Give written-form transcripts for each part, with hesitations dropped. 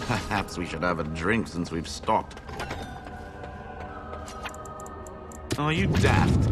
Perhaps we should have a drink since we've stopped. Are you daft?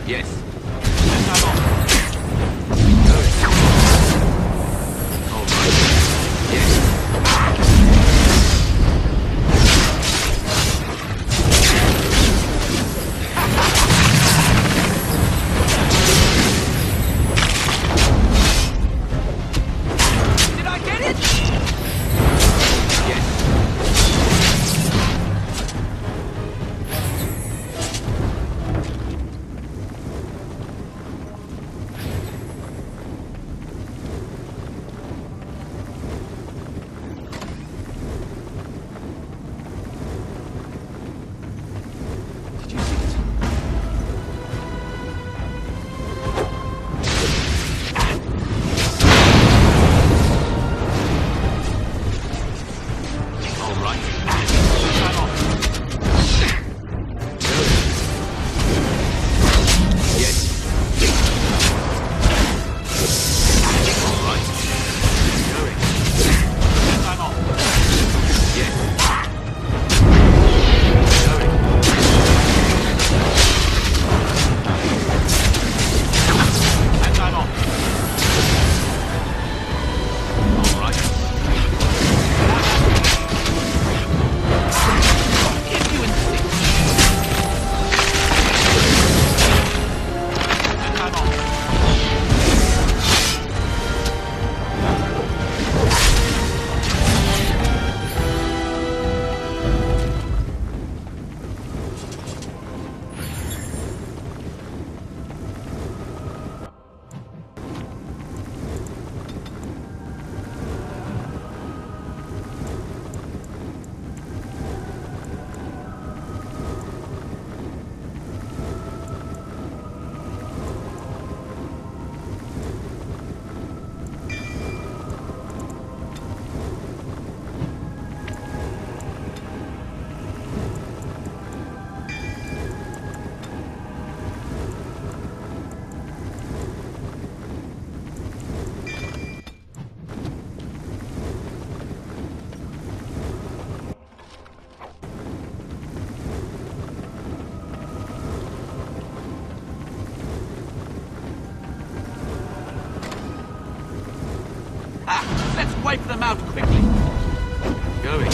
Yes. Wipe them out quickly. Going.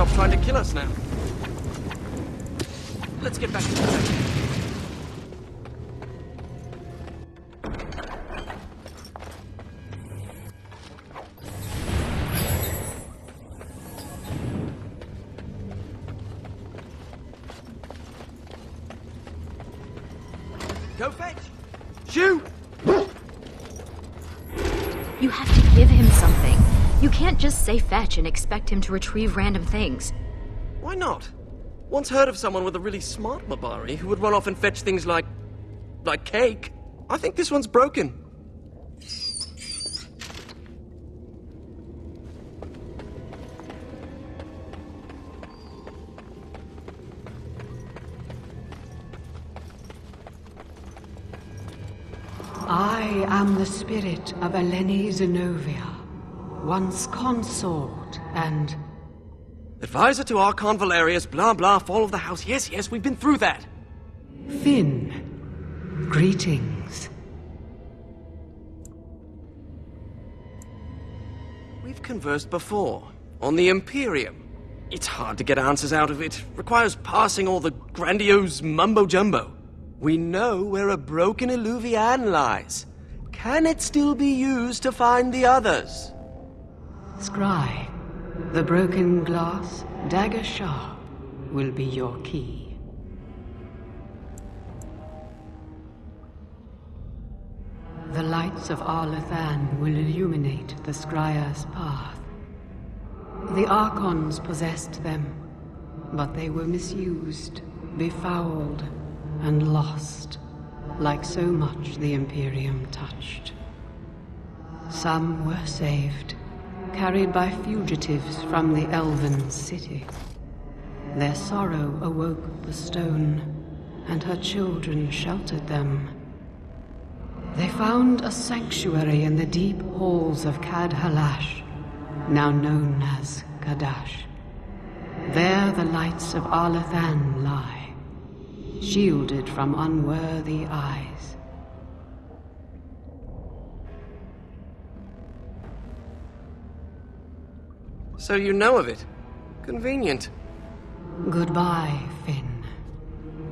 stop trying to kill us now. Let's get back to the station. Go fetch! Shoot! You have to give him something. You can't just say fetch and expect him to retrieve random things. Why not? Once heard of someone with a really smart Mabari who would run off and fetch things like cake. I think this one's broken. I am the spirit of Eleni Zenobia, once consort and... Advisor to Archon Valerius, blah blah, fall of the house. Yes, yes, we've been through that. Finn. Greetings. We've conversed before, on the Imperium. It's hard to get answers out of it. Requires parsing all the grandiose mumbo-jumbo. We know where a broken Eluvian lies. Can it still be used to find the others? Scry, the broken glass dagger sharp will be your key. The lights of Arlathan will illuminate the Scrya's path. The Archons possessed them, but they were misused, befouled, and lost, like so much the Imperium touched. Some were saved, carried by fugitives from the Elven city. Their sorrow awoke the stone, and her children sheltered them. They found a sanctuary in the deep halls of Cadhalash, now known as Kadash. There the lights of Arlathan lie, shielded from unworthy eyes. So you know of it. Convenient. Goodbye, Finn.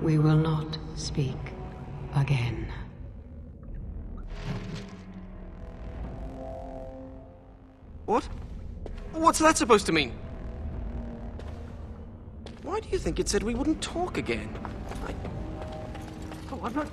We will not speak again. What? What's that supposed to mean? Why do you think it said we wouldn't talk again? Oh, I'm not...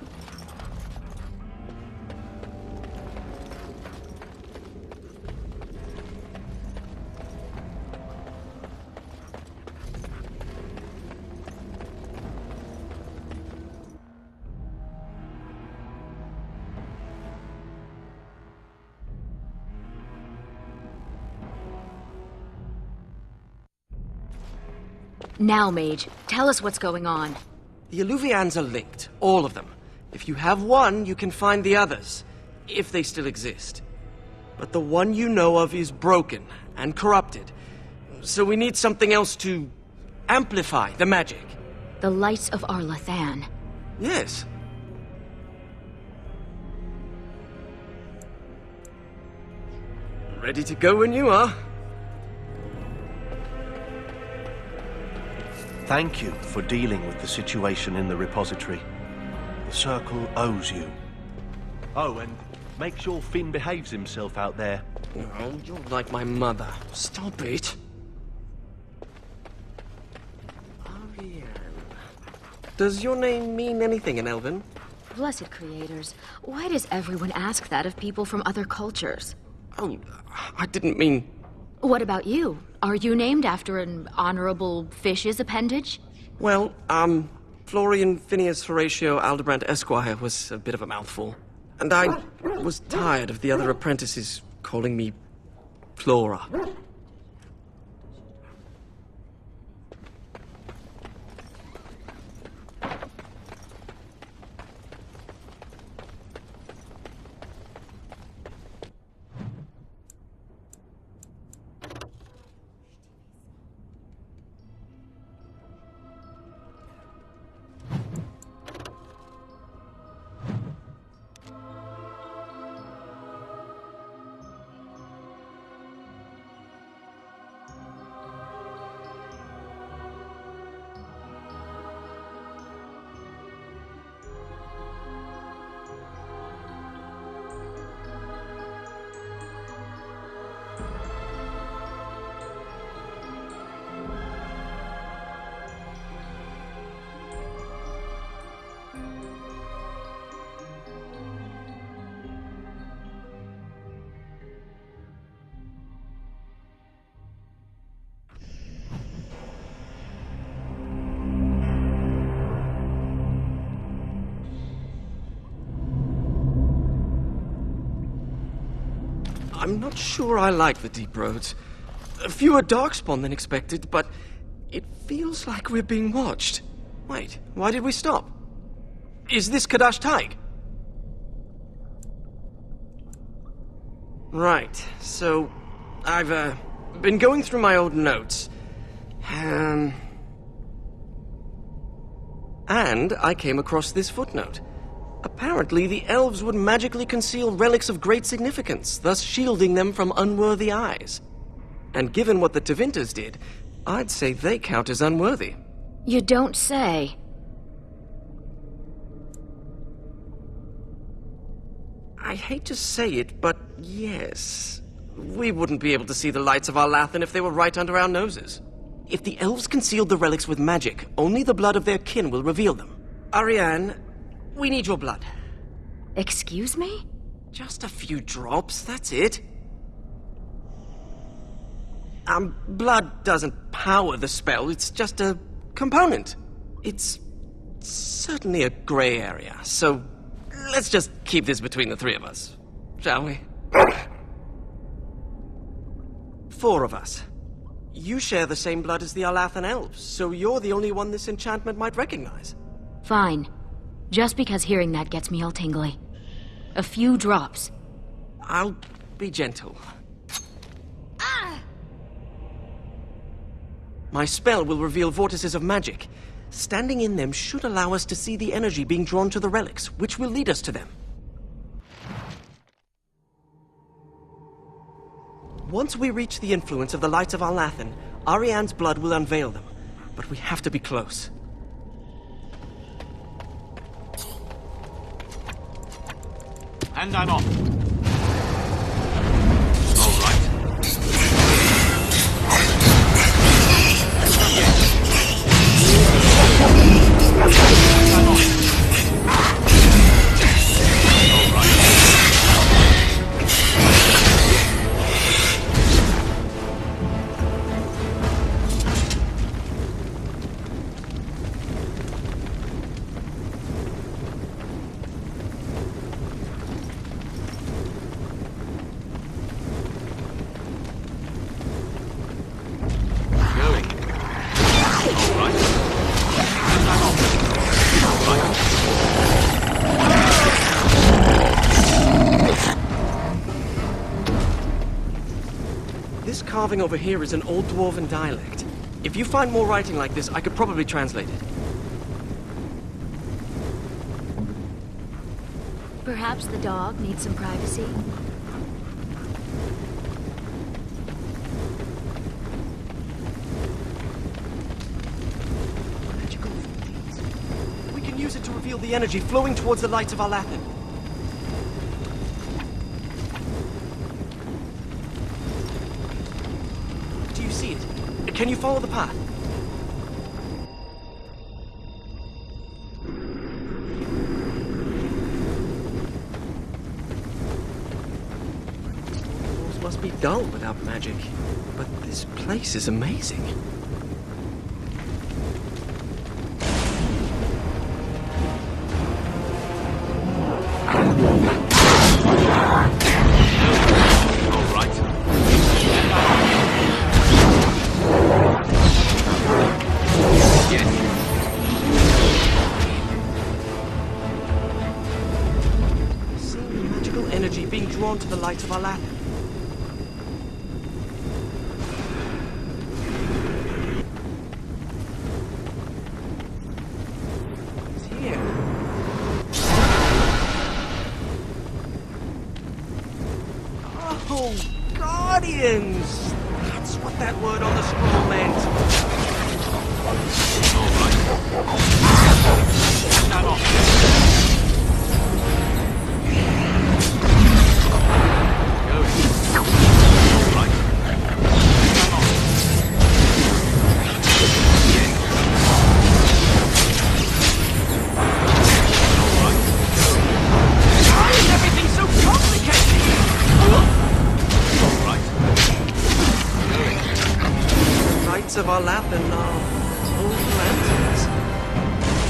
Now, Mage, tell us what's going on. The Eluvians are linked, all of them. If you have one, you can find the others, if they still exist. But the one you know of is broken and corrupted, so we need something else to amplify the magic. The lights of Arlathan. Yes. Ready to go when you are. Thank you for dealing with the situation in the repository. The Circle owes you. Oh, and make sure Finn behaves himself out there. Oh, you're like my mother. Stop it. Ariane. Does your name mean anything in Elven? Blessed creators, why does everyone ask that of people from other cultures? Oh, I didn't mean... What about you? Are you named after an honorable fish's appendage? Well, Florian Phineas Horatio Aldebrand Esquire was a bit of a mouthful. And I was tired of the other apprentices calling me Flora. I'm not sure I like the deep roads. Fewer darkspawn than expected, but it feels like we're being watched. Wait, why did we stop? Is this Kadash Taig? Right, so I've been going through my old notes. And I came across this footnote. Apparently, the elves would magically conceal relics of great significance, thus shielding them from unworthy eyes. And given what the Tevinters did, I'd say they count as unworthy. You don't say. I hate to say it, but yes. We wouldn't be able to see the lights of Arlathan if they were right under our noses. If the elves concealed the relics with magic, only the blood of their kin will reveal them. Ariane, we need your blood. Excuse me? Just a few drops, that's it. Blood doesn't power the spell, it's just a component. It's certainly a gray area, so let's just keep this between the three of us, shall we? 4 of us. You share the same blood as the Arlathan elves, so you're the only one this enchantment might recognize. Fine. Just because hearing that gets me all tingly. A few drops. I'll be gentle. My spell will reveal vortices of magic. Standing in them should allow us to see the energy being drawn to the relics, which will lead us to them. Once we reach the influence of the lights of Arlathan, Ariane's blood will unveil them. But we have to be close. And I'm off. All right. I'm off. All right. This carving over here is an old dwarven dialect. If you find more writing like this, I could probably translate it. Perhaps the dog needs some privacy? Magical fields. We can use it to reveal the energy flowing towards the lights of Arlathan. Do you see it? Can you follow the path? Walls must be dull without magic, but this place is amazing. Drawn to the lights of Arlathan. It's here. Oh, Guardians! That's what that word on the scroll meant. All right. I'm off. Of Arlathan are old lanterns.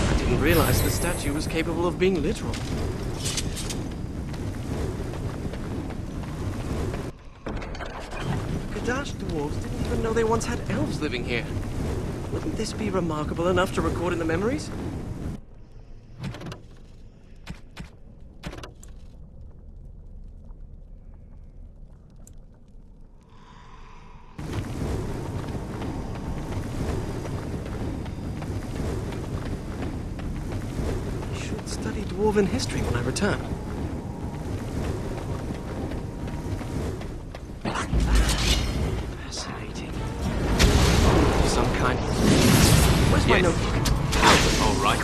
I didn't realize the statue was capable of being literal. Dash dwarves didn't even know they once had elves living here. Wouldn't this be remarkable enough to record in the memories? I should study dwarven history when I return. Fascinating. Some kind. Where's my Yes. notebook? All right.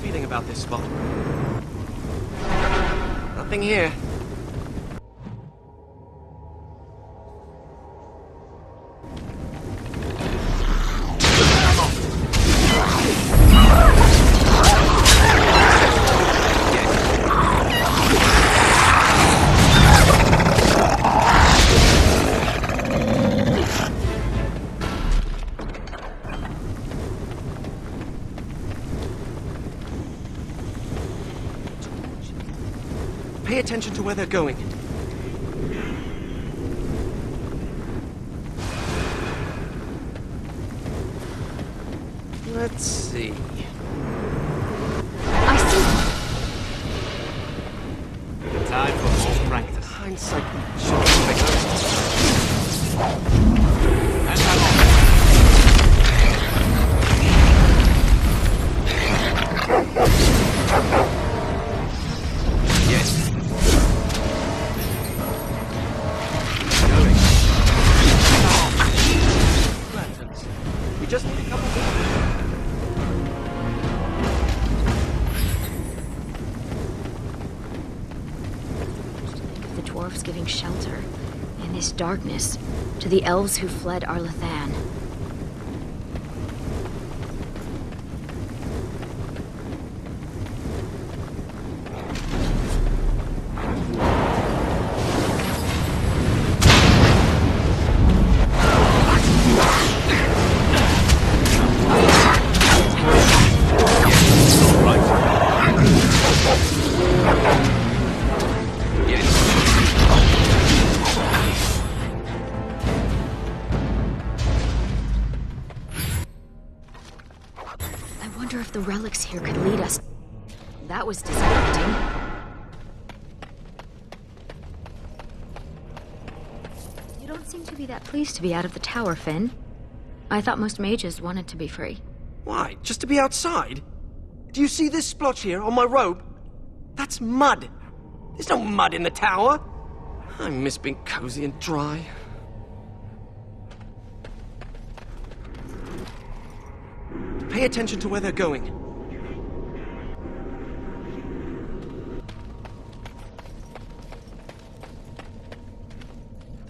Feeling about this spot. Nothing here. Pay attention to where they're going. Let's see. I see. Time for more practice. Hindsight should be quicker. And I'm off. Yes. Going. Lanterns. We just need a couple more. The dwarves giving shelter in this darkness to the elves who fled Arlathan. I wonder if the relics here could lead us. That was disappointing. You don't seem to be that pleased to be out of the tower, Finn. I thought most mages wanted to be free. Why? Just to be outside? Do you see this splotch here on my robe? That's mud. There's no mud in the tower. I miss being cozy and dry. Pay attention to where they're going.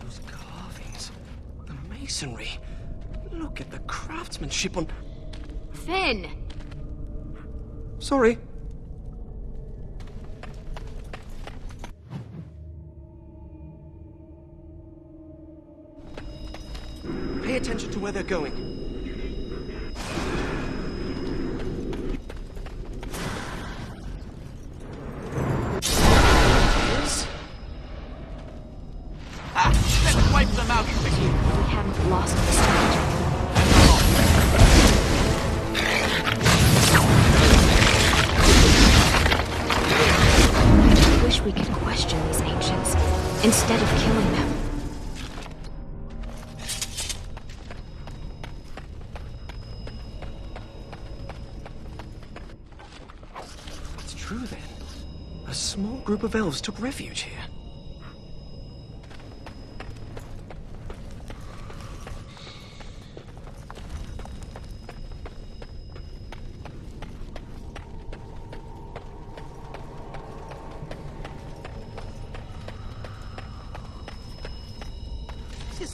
Those carvings, the masonry. Look at the craftsmanship on... Finn! Sorry. Pay attention to where they're going. Let's wipe them out quickly. We haven't lost the sight. I wish we could question these ancients instead of killing them. It's true then. A small group of elves took refuge here.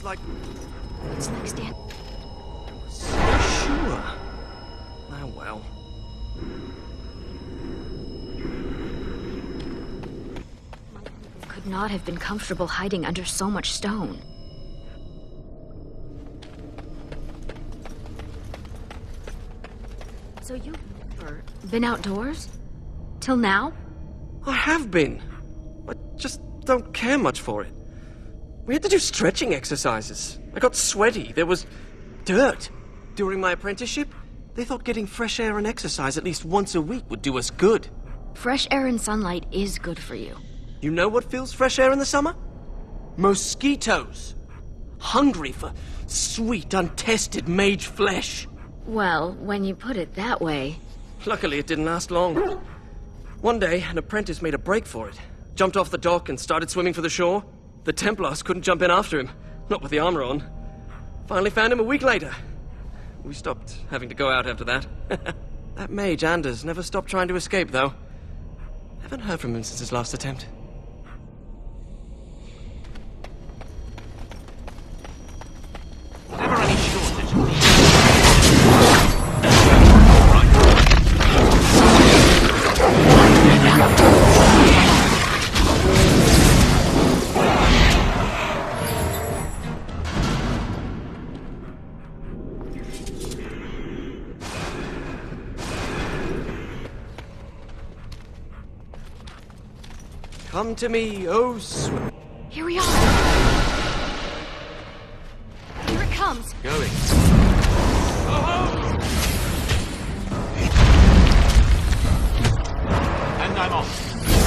It's like It's like Stan. so sure. Oh well. Could not have been comfortable hiding under so much stone. So you've never been outdoors? Till now? I have been. I just don't care much for it. We had to do stretching exercises. I got sweaty. There was dirt. During my apprenticeship, they thought getting fresh air and exercise at least once a week would do us good. Fresh air and sunlight is good for you. You know what fills fresh air in the summer? Mosquitoes. Hungry for sweet, untested mage flesh. Well, when you put it that way. Luckily, it didn't last long. One day, an apprentice made a break for it. Jumped off the dock and started swimming for the shore. The Templars couldn't jump in after him, not with the armor on. Finally found him a week later. We stopped having to go out after that. That mage, Anders, never stopped trying to escape, though. Haven't heard from him since his last attempt. Never any shortage of these. Come to me, oh Here we are. Here it comes. Going. And I'm off.